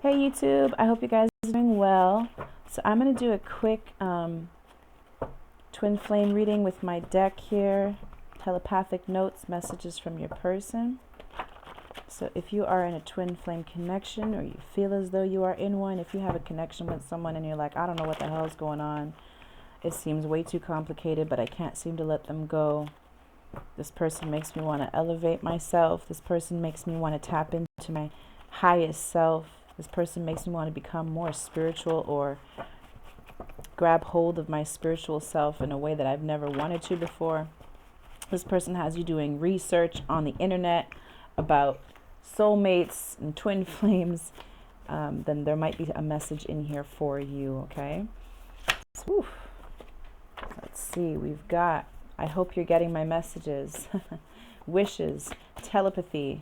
Hey YouTube, I hope you guys are doing well. So I'm going to do a quick twin flame reading with my deck here. Telepathic notes, messages from your person. So if you are in a twin flame connection, or you feel as though you are in one, if you have a connection with someone and you're like, I don't know what the hell is going on. It seems way too complicated, but I can't seem to let them go. This person makes me want to elevate myself. This person makes me want to tap into my highest self. This person makes me want to become more spiritual or grab hold of my spiritual self in a way that I've never wanted to before. This person has you doing research on the internet about soulmates and twin flames. Then there might be a message in here for you, okay? Whew. Let's see, we've got, I hope you're getting my messages, wishes, telepathy,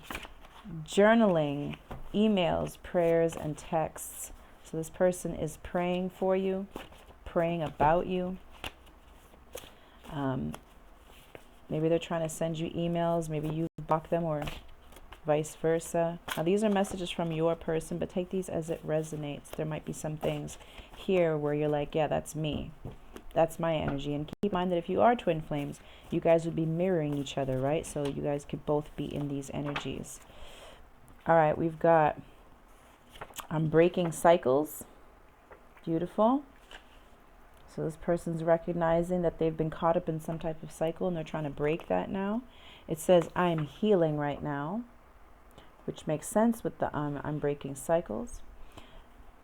journaling, emails, prayers, and texts. So this person is praying for you, praying about you. Maybe they're trying to send you emails. Maybe you block them or vice versa. Now these are messages from your person, but take these as it resonates. There might be some things here where you're like, yeah, that's me. That's my energy. And keep in mind that if you are twin flames, you guys would be mirroring each other, right? So you guys could both be in these energies. All right, we've got I'm breaking cycles. Beautiful. So this person's recognizing that they've been caught up in some type of cycle and they're trying to break that now. It says I'm healing right now, which makes sense with the I'm breaking cycles.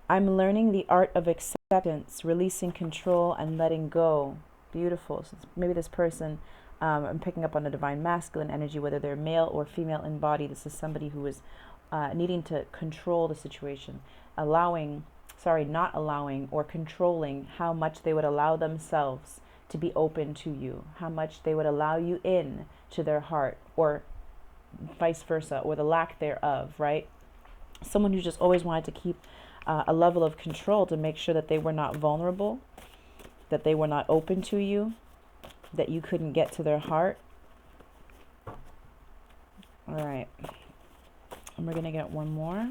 I'm learning the art of acceptance, releasing control and letting go. Beautiful. So maybe this person, I'm picking up on the divine masculine energy, whether they're male or female in body. This is somebody who is needing to control the situation, not allowing or controlling how much they would allow themselves to be open to you, how much they would allow you in to their heart, or vice versa, or the lack thereof, right? Someone who just always wanted to keep a level of control to make sure that they were not vulnerable, that they were not open to you, that you couldn't get to their heart. All right. And we're going to get one more.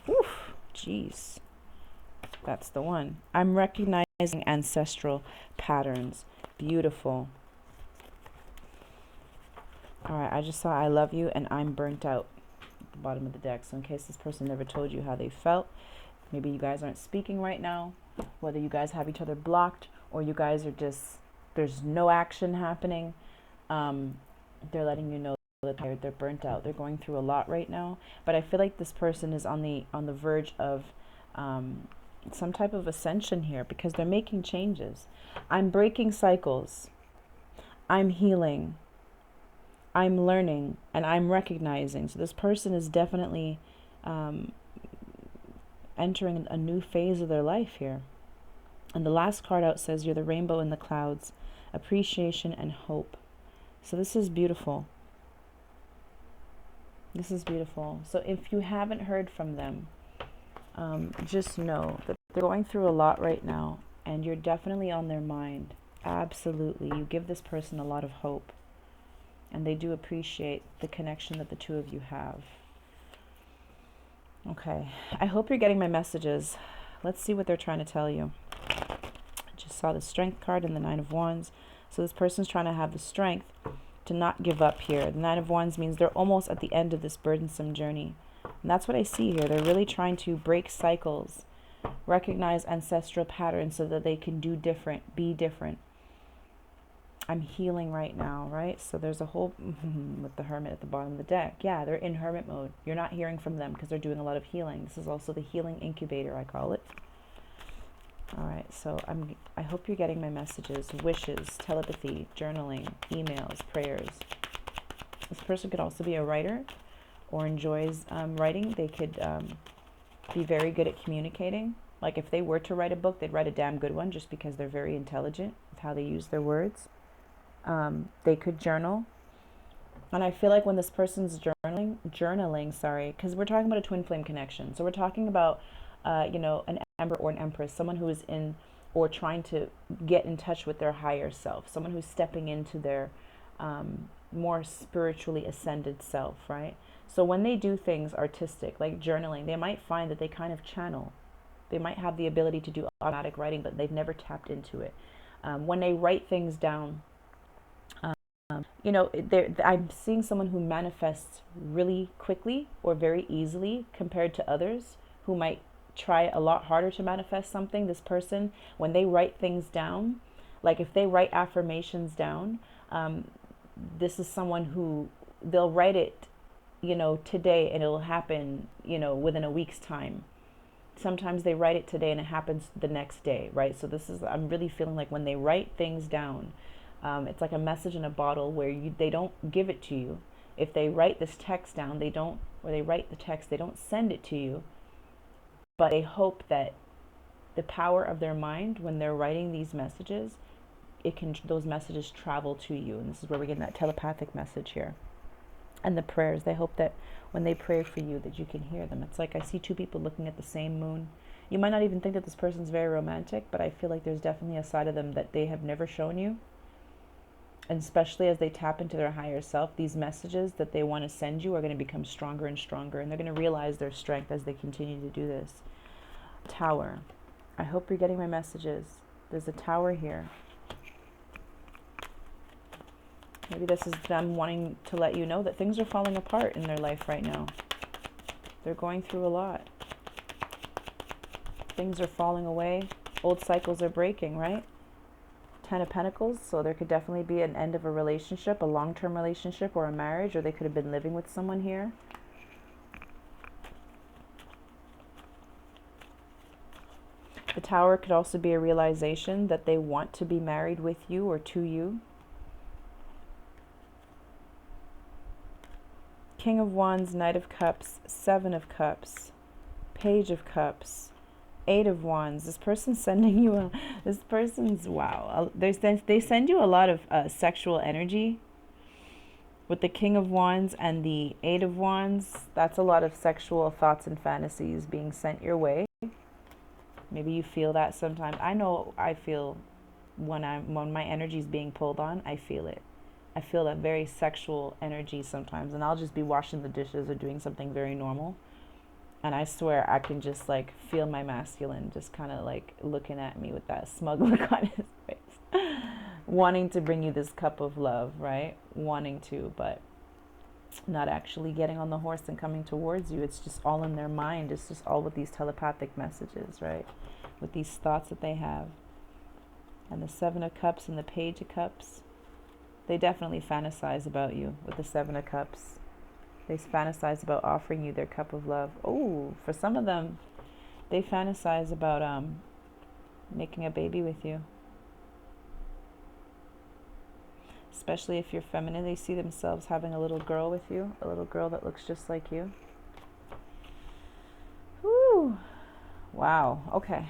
Oof, jeez. That's the one. I'm recognizing ancestral patterns. Beautiful. All right, I just saw I love you and I'm burnt out at the bottom of the deck. So in case this person never told you how they felt, maybe you guys aren't speaking right now, whether you guys have each other blocked or you guys are just, there's no action happening. They're letting you know that they're burnt out. They're going through a lot right now, but I feel like this person is on the verge of some type of ascension here because they're making changes. I'm breaking cycles. I'm healing. I'm learning, and I'm recognizing. So this person is definitely entering a new phase of their life here. And the last card out says you're the rainbow in the clouds, appreciation and hope. So this is beautiful. This is beautiful. So if you haven't heard from them, just know that they're going through a lot right now, and you're definitely on their mind. Absolutely. You give this person a lot of hope, and they do appreciate the connection that the two of you have. Okay. I hope you're getting my messages. Let's see what they're trying to tell you. I just saw the Strength card and the Nine of Wands. So this person's trying to have the strength to not give up here. The Nine of Wands means they're almost at the end of this burdensome journey. And that's what I see here. They're really trying to break cycles, recognize ancestral patterns so that they can do different, be different. I'm healing right now, right? So there's a whole, with the Hermit at the bottom of the deck. Yeah, they're in hermit mode. You're not hearing from them because they're doing a lot of healing. This is also the healing incubator, I call it. All right, so I hope you're getting my messages, wishes, telepathy, journaling, emails, prayers. This person could also be a writer or enjoys writing. They could be very good at communicating. Like if they were to write a book, they'd write a damn good one just because they're very intelligent with how they use their words. They could journal. And I feel like when this person's journaling, because we're talking about a twin flame connection. So we're talking about, an emperor or an empress, someone who is in trying to get in touch with their higher self, someone who's stepping into their more spiritually ascended self, right? So when they do things artistic, like journaling, they might find that they kind of channel. They might have the ability to do automatic writing, but they've never tapped into it. When they write things down, you know, I'm seeing someone who manifests really quickly or very easily compared to others who might try a lot harder to manifest something. This person, when they write things down, like if they write affirmations down, this is someone who they'll write it, you know, today and it'll happen, you know, within a week's time. Sometimes they write it today and it happens the next day, right? So this is, I'm really feeling like when they write things down, it's like a message in a bottle where they don't give it to you. If they write this text down, they don't, or they write the text, they don't send it to you, but they hope that the power of their mind, when they're writing these messages, those messages travel to you. And this is where we're getting that telepathic message here. And the prayers, they hope that when they pray for you, that you can hear them. It's like I see two people looking at the same moon. You might not even think that this person's very romantic, but I feel like there's definitely a side of them that they have never shown you. And especially as they tap into their higher self, these messages that they want to send you are going to become stronger and stronger. And they're going to realize their strength as they continue to do this. Tower. I hope you're getting my messages. There's a tower here. Maybe this is them wanting to let you know that things are falling apart in their life right now. They're going through a lot. Things are falling away. Old cycles are breaking, right? 10 of Pentacles, so there could definitely be an end of a relationship, a long-term relationship or a marriage, or they could have been living with someone here. The Tower could also be a realization that they want to be married with you or to you. King of Wands, Knight of Cups, Seven of Cups, Page of Cups, Eight of Wands. This person's sending you this person's, wow. They send you a lot of sexual energy. With the King of Wands and the Eight of Wands, that's a lot of sexual thoughts and fantasies being sent your way. Maybe you feel that sometimes. I know I feel when my energy is being pulled on, I feel it. I feel that very sexual energy sometimes, and I'll just be washing the dishes or doing something very normal. And I swear I can just like feel my masculine just kind of like looking at me with that smug look on his face. Wanting to bring you this cup of love, right? Wanting to, but not actually getting on the horse and coming towards you. It's just all in their mind. It's just all with these telepathic messages, right? With these thoughts that they have. And the Seven of Cups and the Page of Cups. They definitely fantasize about you with the Seven of Cups. They fantasize about offering you their cup of love. Oh, for some of them, they fantasize about making a baby with you. Especially if you're feminine, they see themselves having a little girl with you, a little girl that looks just like you. Whew. Wow. Okay.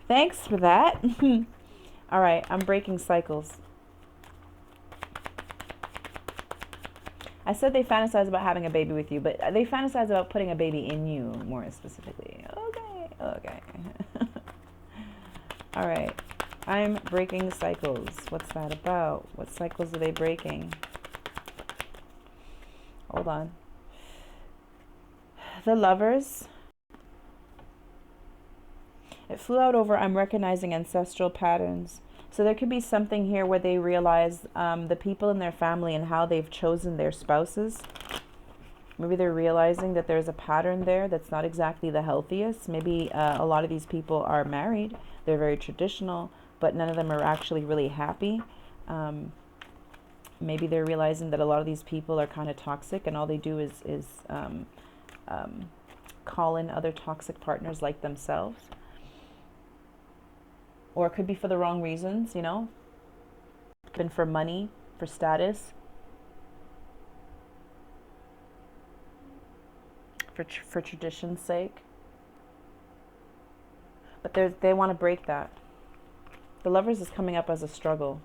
Thanks for that. All right, I'm breaking cycles. I said they fantasize about having a baby with you, but they fantasize about putting a baby in you, more specifically. Okay. All right. I'm breaking cycles. What's that about? What cycles are they breaking? Hold on. The Lovers. It flew out over, I'm recognizing ancestral patterns. So there could be something here where they realize the people in their family and how they've chosen their spouses. Maybe they're realizing that there's a pattern there that's not exactly the healthiest. Maybe a lot of these people are married. They're very traditional, but none of them are actually really happy. Maybe they're realizing that a lot of these people are kind of toxic, and all they do is call in other toxic partners like themselves. Or it could be for the wrong reasons, you know. It could have been for money, for status, for tradition's sake. But they want to break that. The Lovers is coming up as a struggle.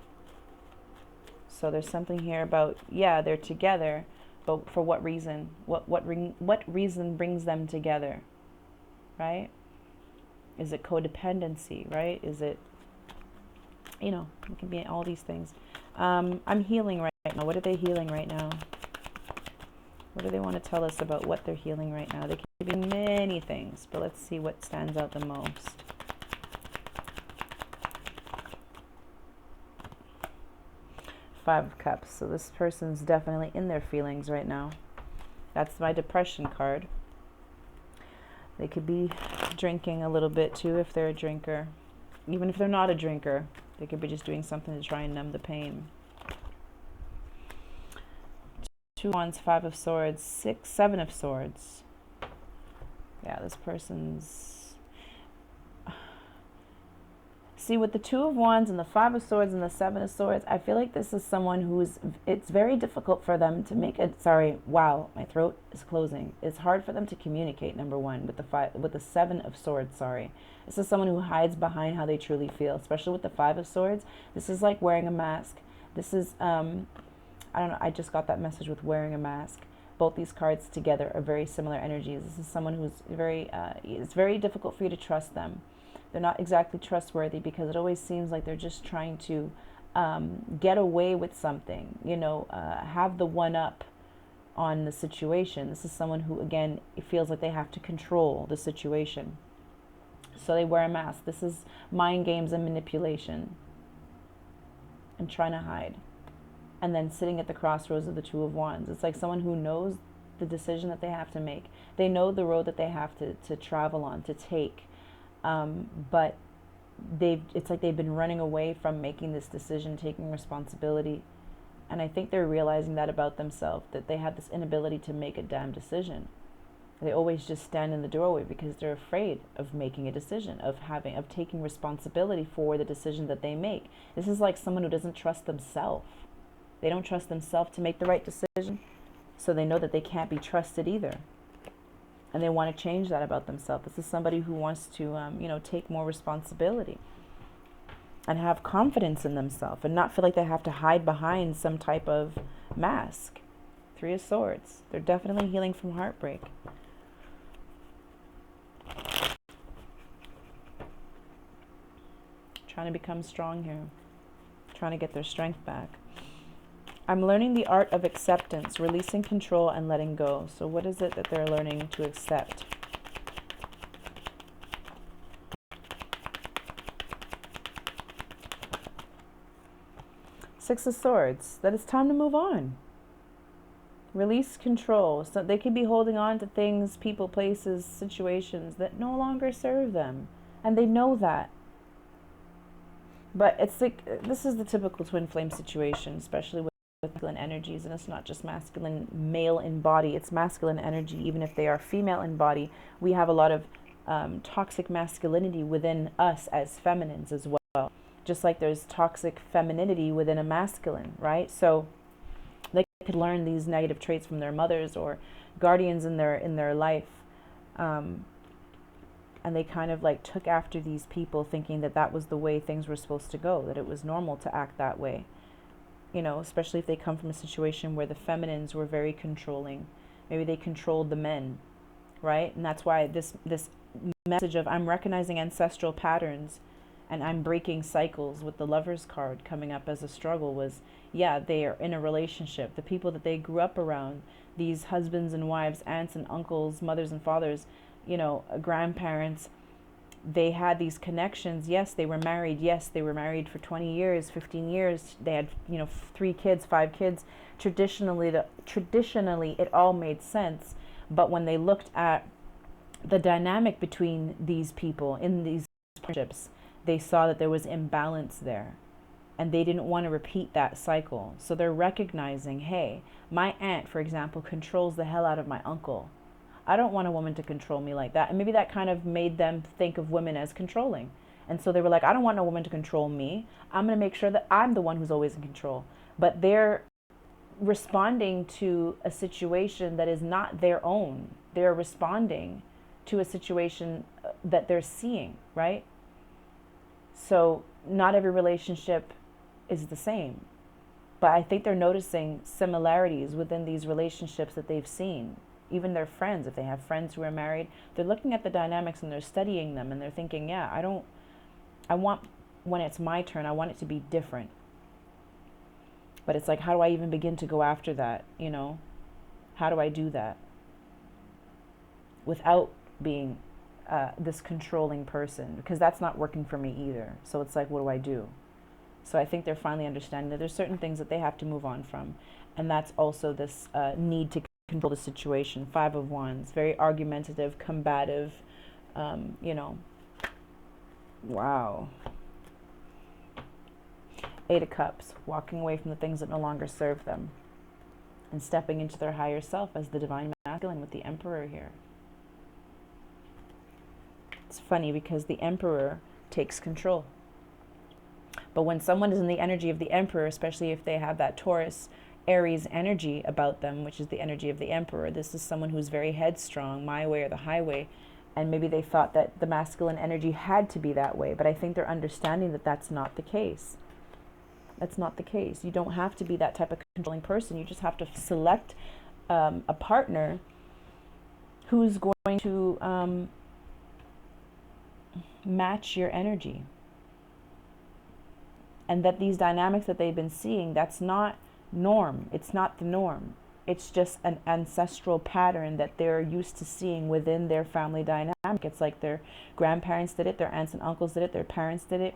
So there's something here about, yeah, they're together, but for what reason? What reason brings them together, right? Is it codependency, right? Is it, you know, it can be all these things. I'm healing right now. What are they healing right now? What do they want to tell us about what they're healing right now? They could be many things, but let's see what stands out the most. Five of Cups. So this person's definitely in their feelings right now. That's my depression card. They could be drinking a little bit too if they're a drinker. Even if they're not a drinker, they could be just doing something to try and numb the pain. Two Wands, Five of Swords, Seven of Swords. Yeah, this person's... See, with the Two of Wands and the Five of Swords and the Seven of Swords, I feel like this is someone who's... It's very difficult for them to make it... Sorry, wow, my throat is closing. It's hard for them to communicate, number one, with the Seven of Swords, sorry. This is someone who hides behind how they truly feel, especially with the Five of Swords. This is like wearing a mask. This is... I don't know, I just got that message with wearing a mask. Both these cards together are very similar energies. This is someone who's very... it's very difficult for you to trust them. They're not exactly trustworthy because it always seems like they're just trying to get away with something, you know, have the one up on the situation. This is someone who, again, it feels like they have to control the situation. So they wear a mask. This is mind games and manipulation and trying to hide. And then sitting at the crossroads of the Two of Wands. It's like someone who knows the decision that they have to make. They know the road that they have to travel on, to take. But it's like they've been running away from making this decision, taking responsibility. And I think they're realizing that about themselves, that they have this inability to make a damn decision. They always just stand in the doorway because they're afraid of making a decision, of taking responsibility for the decision that they make. This is like someone who doesn't trust themselves. They don't trust themselves to make the right decision, so they know that they can't be trusted either. And they want to change that about themselves. This is somebody who wants to, you know, take more responsibility and have confidence in themselves and not feel like they have to hide behind some type of mask. Three of Swords. They're definitely healing from heartbreak. Trying to become strong here. Trying to get their strength back. I'm learning the art of acceptance, releasing control and letting go. So what is it that they're learning to accept? Six of Swords, that it's time to move on. Release control. So they could be holding on to things, people, places, situations that no longer serve them. And they know that. But it's like, this is the typical twin flame situation, especially with masculine energies, and it's not just masculine male in body, it's masculine energy. Even if they are female in body, we have a lot of toxic masculinity within us as feminines as well, just like there's toxic femininity within a masculine, right? So they could learn these negative traits from their mothers or guardians in their life, and they kind of like took after these people, thinking that that was the way things were supposed to go, that it was normal to act that way. You know, especially if they come from a situation where the feminines were very controlling. Maybe they controlled the men, right? And that's why this message of I'm recognizing ancestral patterns and I'm breaking cycles with the Lover's card coming up as a struggle was, yeah, they are in a relationship. The people that they grew up around, these husbands and wives, aunts and uncles, mothers and fathers, you know, grandparents, they had these connections. Yes, they were married. Yes, they were married for 20 years, 15 years. They had, you know, 3 kids, 5 kids. Traditionally, it all made sense. But when they looked at the dynamic between these people in these partnerships, they saw that there was imbalance there. And they didn't want to repeat that cycle. So they're recognizing, hey, my aunt, for example, controls the hell out of my uncle. I don't want a woman to control me like that. And maybe that kind of made them think of women as controlling. And so they were like, I don't want a woman to control me. I'm going to make sure that I'm the one who's always in control. But they're responding to a situation that is not their own. They're responding to a situation that they're seeing, right? So not every relationship is the same. But I think they're noticing similarities within these relationships that they've seen. Even their friends, if they have friends who are married, they're looking at the dynamics and they're studying them and they're thinking, yeah, I want, when it's my turn, I want it to be different. But it's like, how do I even begin to go after that? You know, how do I do that without being this controlling person? Because that's not working for me either. So it's like, what do I do? So I think they're finally understanding that there's certain things that they have to move on from. And that's also this need to control the situation. 5 of Wands, very argumentative, combative, you know. Wow. 8 of Cups, walking away from the things that no longer serve them and stepping into their higher self as the divine masculine with the Emperor here. It's funny because the Emperor takes control. But when someone is in the energy of the Emperor, especially if they have that Taurus, Aries energy about them, which is the energy of the Emperor, this is someone who's very headstrong, my way or the highway. And maybe they thought that the masculine energy had to be that way. But I think they're understanding that that's not the case. That's not the case. You don't have to be that type of controlling person. You just have to select a partner who's going to match your energy. And that these dynamics that they've been seeing, that's not norm. It's not the norm. It's just an ancestral pattern that they're used to seeing within their family dynamic. It's like their grandparents did it, their aunts and uncles did it, their parents did it,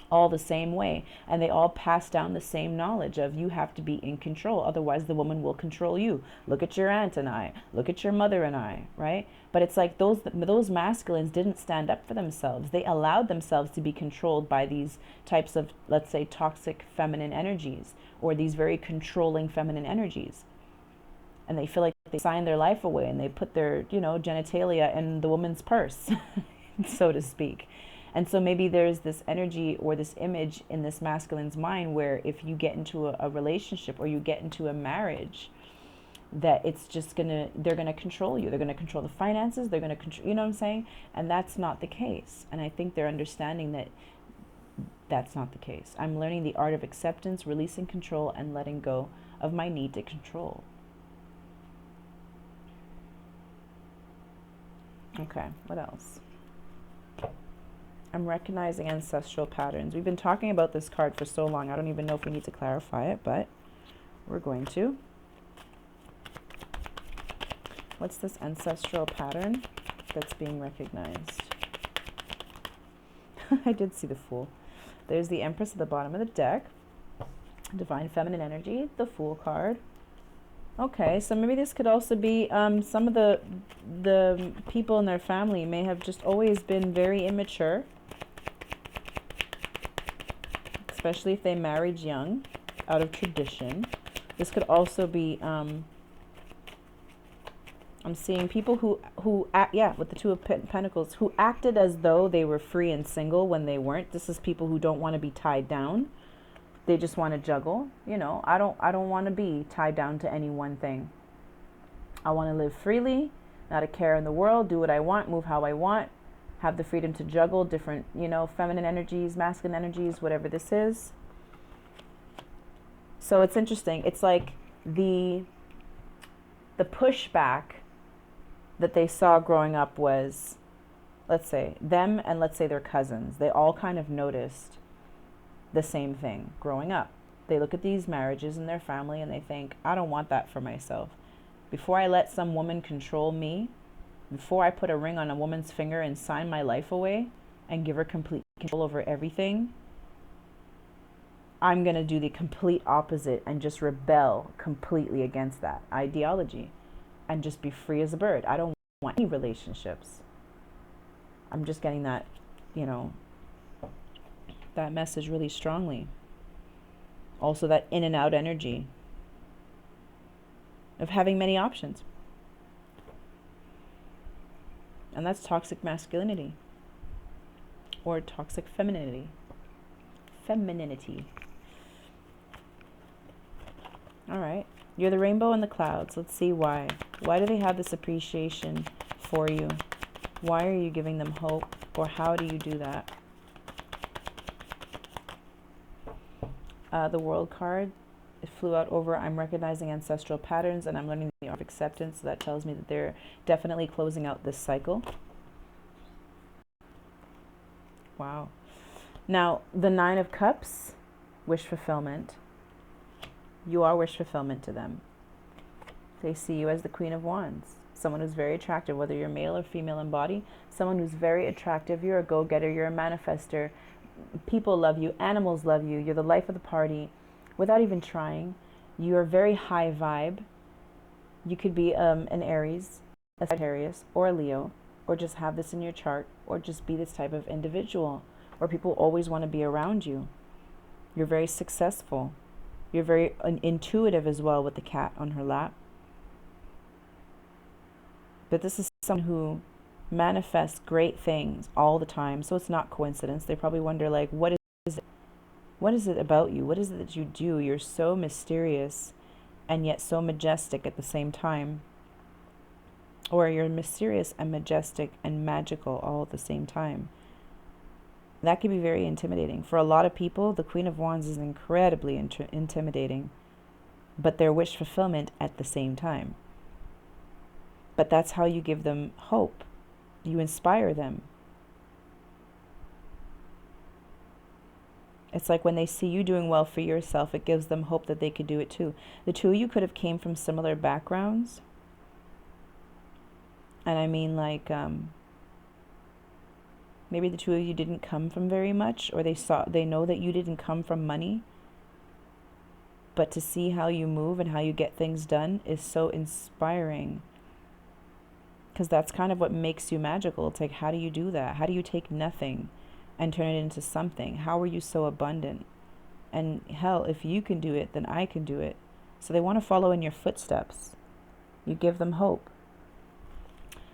all the same way. And they all pass down the same knowledge of you have to be in control. Otherwise, the woman will control you. Look at your aunt and I. Look at your mother and I, right? But it's like those masculines didn't stand up for themselves. They allowed themselves to be controlled by these types of, let's say, toxic feminine energies or these very controlling feminine energies. And they feel like they signed their life away and they put their, you know, genitalia in the woman's purse, so to speak. And so maybe there's this energy or this image in this masculine's mind where if you get into a relationship or you get into a marriage, that it's just they're gonna control you. They're gonna control the finances. They're gonna control, you know what I'm saying? And that's not the case. And I think they're understanding that that's not the case. I'm learning the art of acceptance, releasing control, and letting go of my need to control. Okay, what else? I'm recognizing ancestral patterns. We've been talking about this card for so long. I don't even know if we need to clarify it, but we're going to. What's this ancestral pattern that's being recognized? I did see the Fool. There's the Empress at the bottom of the deck. Divine Feminine Energy, the Fool card. Okay, so maybe this could also be some of the people in their family may have just always been very immature, especially if they married young, out of tradition. This could also be, I'm seeing people who act, yeah, with the Two of Pentacles, who acted as though they were free and single when they weren't. This is people who don't want to be tied down. They just want to juggle. You know, I don't want to be tied down to any one thing. I want to live freely, not a care in the world, do what I want, move how I want, have the freedom to juggle different, you know, feminine energies, masculine energies, whatever this is. So it's interesting. It's like the pushback that they saw growing up was, let's say, them and let's say their cousins. They all kind of noticed the same thing growing up. They look at these marriages in their family and they think, I don't want that for myself. Before I let some woman control me, before I put a ring on a woman's finger and sign my life away and give her complete control over everything, I'm going to do the complete opposite and just rebel completely against that ideology and just be free as a bird. I don't want any relationships. I'm just getting that, you know, that message really strongly. Also that in and out energy of having many options. And that's toxic masculinity or toxic femininity. All right. You're the rainbow in the clouds. Let's see why. Why do they have this appreciation for you? Why are you giving them hope? Or how do you do that? The World card, it flew out over, I'm recognizing ancestral patterns and I'm learning the art of acceptance. So that tells me that they're definitely closing out this cycle. Wow. Now, the Nine of Cups, wish fulfillment. You are wish fulfillment to them. They see you as the Queen of Wands, someone who's very attractive, whether you're male or female in body, someone who's very attractive. You're a go-getter, you're a manifester. People love you, animals love you, you're the life of the party without even trying. You're very high vibe. You could be an Aries, a Sagittarius, or a Leo, or just have this in your chart, or just be this type of individual where people always want to be around you. You're very successful. You're very intuitive as well, with the cat on her lap. But this is someone who manifests great things all the time, so it's not coincidence. They probably wonder, like, what is it? What is it about you? What is it that you do? You're so mysterious and yet so majestic at the same time. Or you're mysterious and majestic and magical all at the same time. That can be very intimidating. For a lot of people, the Queen of Wands is incredibly intimidating, but they're wish fulfillment at the same time. But that's how you give them hope. You inspire them. It's like when they see you doing well for yourself, it gives them hope that they could do it too. The two of you could have came from similar backgrounds. And I mean, like, maybe the two of you didn't come from very much, or they know that you didn't come from money. But to see how you move and how you get things done is so inspiring. Because that's kind of what makes you magical. It's like, how do you do that? How do you take nothing and turn it into something? How are you so abundant? And hell, if you can do it, then I can do it. So they want to follow in your footsteps. You give them hope.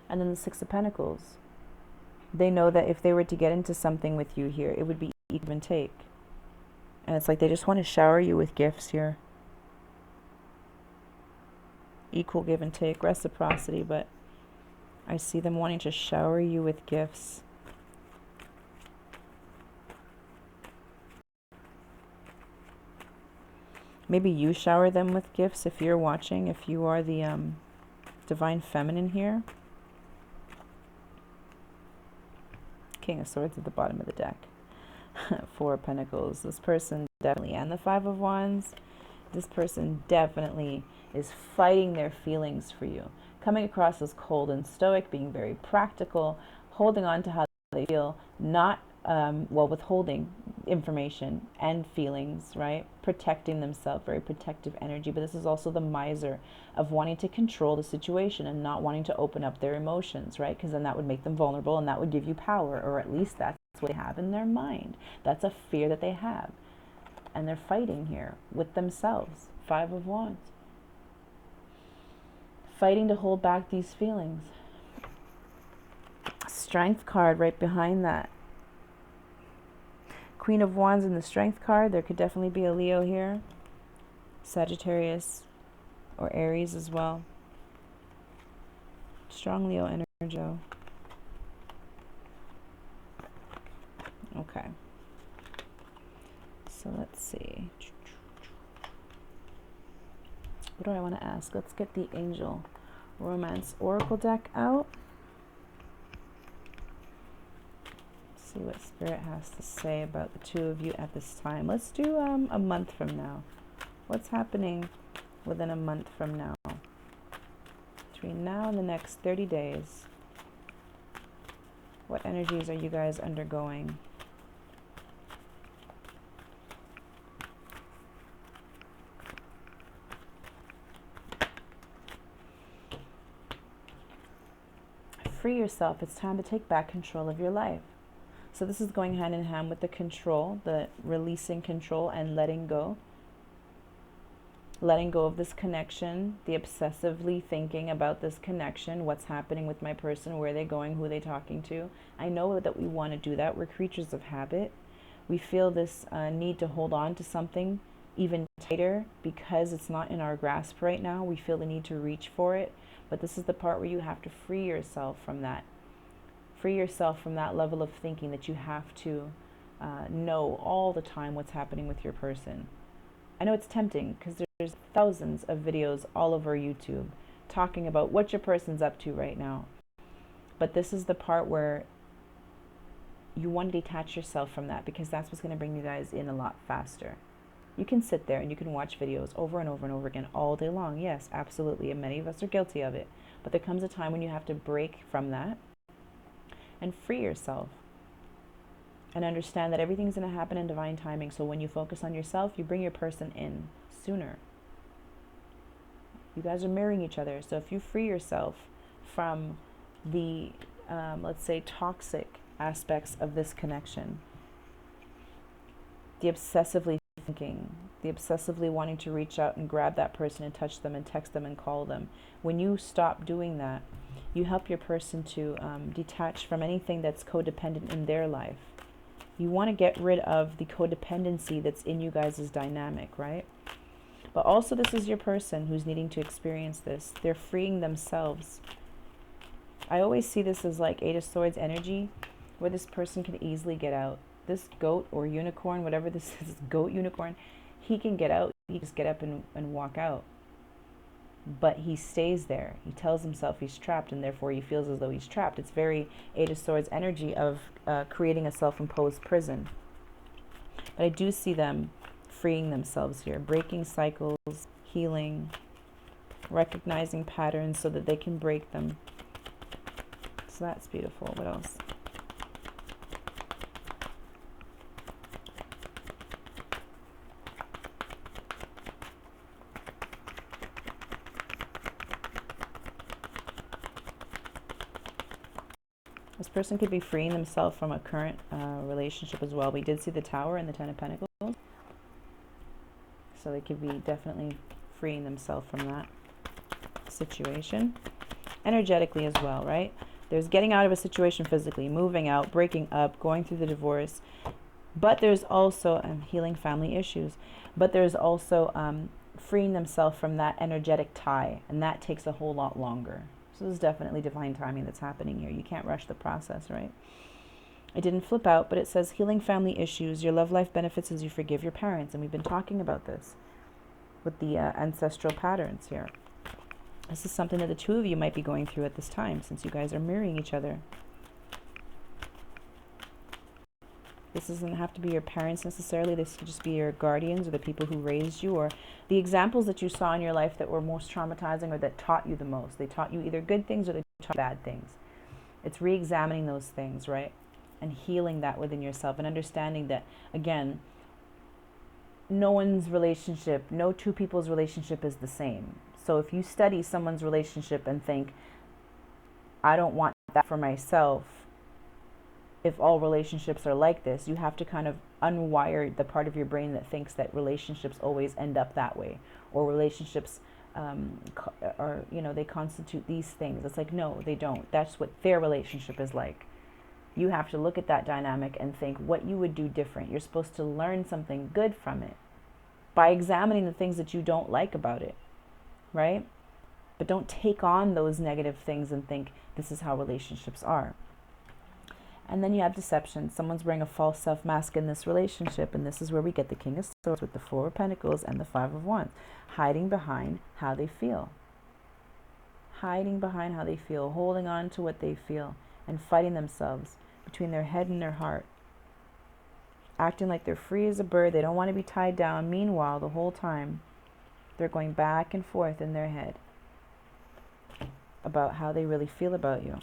And then the Six of Pentacles. They know that if they were to get into something with you here, it would be give and take. And it's like they just want to shower you with gifts here. Equal give and take, reciprocity, but I see them wanting to shower you with gifts. Maybe you shower them with gifts if you're watching, if you are the divine feminine here. King of Swords at the bottom of the deck. Four of Pentacles. This person definitely, and the Five of Wands. This person definitely is fighting their feelings for you. Coming across as cold and stoic, being very practical, holding on to how they feel, not, withholding information and feelings, right? Protecting themselves, very protective energy. But this is also the miser of wanting to control the situation and not wanting to open up their emotions, right? Because then that would make them vulnerable and that would give you power, or at least that's what they have in their mind. That's a fear that they have. And they're fighting here with themselves. Five of Wands. Fighting to hold back these feelings. Strength card right behind that. Queen of Wands in the Strength card. There could definitely be a Leo here. Sagittarius or Aries as well. Strong Leo energy. Okay. So let's see. What do I want to ask? Let's get the Angel Romance Oracle deck out. See what Spirit has to say about the two of you at this time. Let's do a month from now. What's happening within a month from now? Between now and the next 30 days. What energies are you guys undergoing? Free yourself. It's time to take back control of your life. So this is going hand in hand with the control, the releasing control and letting go. Letting go of this connection, the obsessively thinking about this connection, what's happening with my person, where are they going, who are they talking to. I know that we want to do that. We're creatures of habit. We feel this need to hold on to something even tighter because it's not in our grasp right now. We feel the need to reach for it. But this is the part where you have to free yourself from that. Free yourself from that level of thinking that you have to know all the time what's happening with your person. I know it's tempting because there's thousands of videos all over YouTube talking about what your person's up to right now. But this is the part where you want to detach yourself from that, because that's what's going to bring you guys in a lot faster. You can sit there and you can watch videos over and over and over again all day long. Yes, absolutely. And many of us are guilty of it. But there comes a time when you have to break from that and free yourself and understand that everything's going to happen in divine timing. So when you focus on yourself, you bring your person in sooner. You guys are mirroring each other. So if you free yourself from the, let's say, toxic aspects of this connection, the obsessively thinking, the obsessively wanting to reach out and grab that person and touch them and text them and call them, when you stop doing that, you help your person to detach from anything that's codependent in their life. You want to get rid of the codependency that's in you guys' dynamic, right? But also this is your person who's needing to experience this. They're freeing themselves. I always see this as like 8 of Swords energy, where this person can easily get out. This goat or unicorn, whatever this is, goat, unicorn, he can get out. He just get up and walk out. But he stays there. He tells himself he's trapped, and therefore he feels as though he's trapped. It's very 8 of Swords energy of creating a self-imposed prison. But I do see them freeing themselves here, breaking cycles, healing, recognizing patterns so that they can break them. So that's beautiful. What else? This person could be freeing themselves from a current relationship as well. We did see the Tower and the 10 of Pentacles. So they could be definitely freeing themselves from that situation. Energetically as well, right? There's getting out of a situation physically, moving out, breaking up, going through the divorce. But there's also healing family issues. But there's also freeing themselves from that energetic tie. And that takes a whole lot longer. So this is definitely divine timing that's happening here. You can't rush the process, right? It didn't flip out, but it says healing family issues. Your love life benefits as you forgive your parents. And we've been talking about this with the ancestral patterns here. This is something that the two of you might be going through at this time, since you guys are mirroring each other. This doesn't have to be your parents necessarily. This could just be your guardians or the people who raised you, or the examples that you saw in your life that were most traumatizing or that taught you the most. They taught you either good things or they taught bad things. It's re-examining those things, right? And healing that within yourself and understanding that, again, no one's relationship, no two people's relationship is the same. So if you study someone's relationship and think, I don't want that for myself, if all relationships are like this, you have to kind of unwire the part of your brain that thinks that relationships always end up that way, or relationships are, you know, they constitute these things. It's like, no, they don't. That's what their relationship is like. You have to look at that dynamic and think what you would do different. You're supposed to learn something good from it by examining the things that you don't like about it, right? But don't take on those negative things and think this is how relationships are. And then you have deception. Someone's wearing a false self-mask in this relationship, and this is where we get the King of Swords with the 4 of Pentacles and the 5 of Wands, hiding behind how they feel. Hiding behind how they feel, holding on to what they feel, and fighting themselves between their head and their heart. Acting like they're free as a bird. They don't want to be tied down. Meanwhile, the whole time, they're going back and forth in their head about how they really feel about you.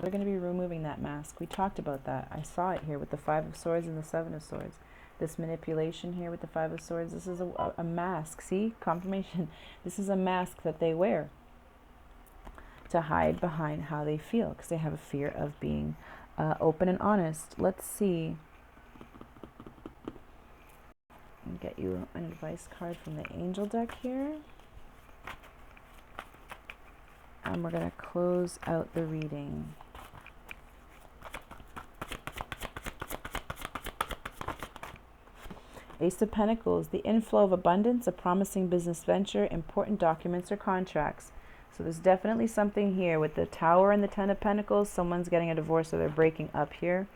They're going to be removing that mask. We talked about that. I saw it here with the 5 of Swords and the 7 of Swords. This manipulation here with the 5 of Swords, this is a mask. See? Confirmation. This is a mask that they wear to hide behind how they feel, because they have a fear of being open and honest. Let's see. I'll get you an advice card from the angel deck here. And we're going to close out the reading. Ace of Pentacles, the inflow of abundance, a promising business venture, important documents or contracts. So there's definitely something here with the Tower and the 10 of Pentacles. Someone's getting a divorce or they're breaking up here.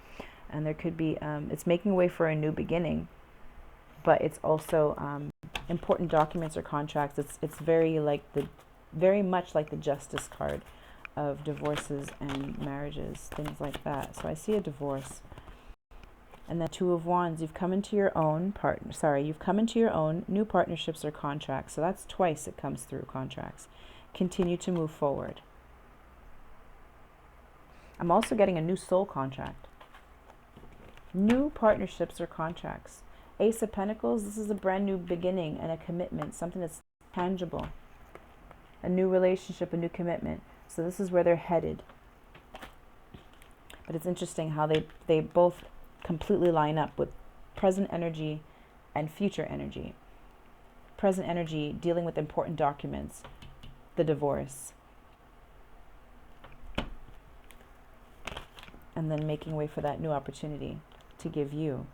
And there could be, it's making way for a new beginning. But it's also important documents or contracts. It's very much like the Justice card of divorces and marriages, things like that. So I see a divorce. And then Two of Wands, you've come into your own you've come into your own new partnerships or contracts. So that's twice it comes through, contracts. Continue to move forward. I'm also getting a new soul contract. New partnerships or contracts. Ace of Pentacles, this is a brand new beginning and a commitment, something that's tangible. A new relationship, a new commitment. So this is where they're headed. But it's interesting how they both completely line up with present energy and future energy. Present energy dealing with important documents, the divorce, and then making way for that new opportunity to give you.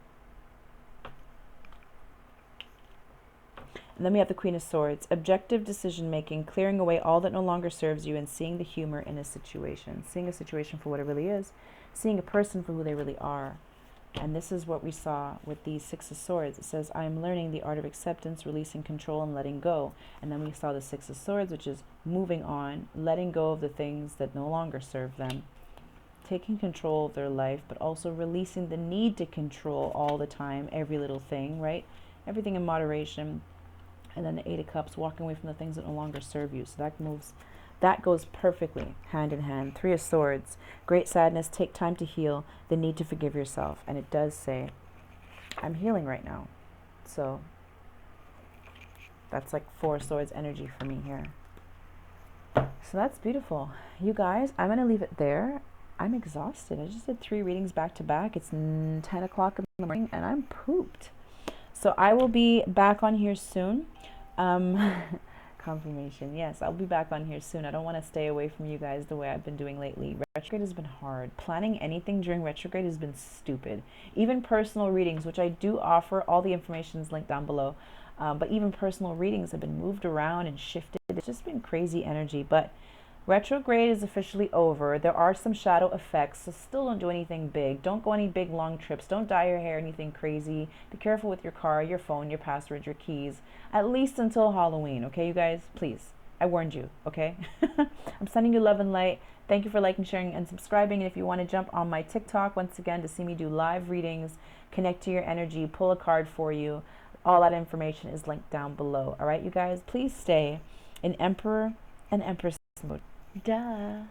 And then we have the Queen of Swords, objective decision making, clearing away all that no longer serves you and seeing the humor in a situation, seeing a situation for what it really is, seeing a person for who they really are. And this is what we saw with the Six of Swords. It says, I am learning the art of acceptance, releasing control, and letting go. And then we saw the Six of Swords, which is moving on, letting go of the things that no longer serve them, taking control of their life, but also releasing the need to control all the time, every little thing, right? Everything in moderation. And then the Eight of Cups, walking away from the things that no longer serve you. So that goes perfectly hand in hand. Three of Swords, great sadness, take time to heal, the need to forgive yourself. And it does say, I'm healing right now. So that's like Four of Swords energy for me here. So that's beautiful. You guys, I'm going to leave it there. I'm exhausted. I just did 3 readings back to back. It's 10 o'clock in the morning and I'm pooped. So I will be back on here soon. Confirmation. Yes, I'll be back on here soon. I don't want to stay away from you guys the way I've been doing lately. Retrograde has been hard. Planning anything during retrograde has been stupid. Even personal readings, which I do offer, all the information is linked down below. But even personal readings have been moved around and shifted. It's just been crazy energy. But retrograde is officially over. There are some shadow effects, so still don't do anything big. Don't go any big long trips. Don't dye your hair, anything crazy. Be careful with your car, your phone, your passwords, your keys. At least until Halloween, okay, you guys? Please. I warned you, okay? I'm sending you love and light. Thank you for liking, sharing, and subscribing. And if you want to jump on my TikTok, once again, to see me do live readings, connect to your energy, pull a card for you, all that information is linked down below. All right, you guys? Please stay in Emperor and Empress mode. Duh.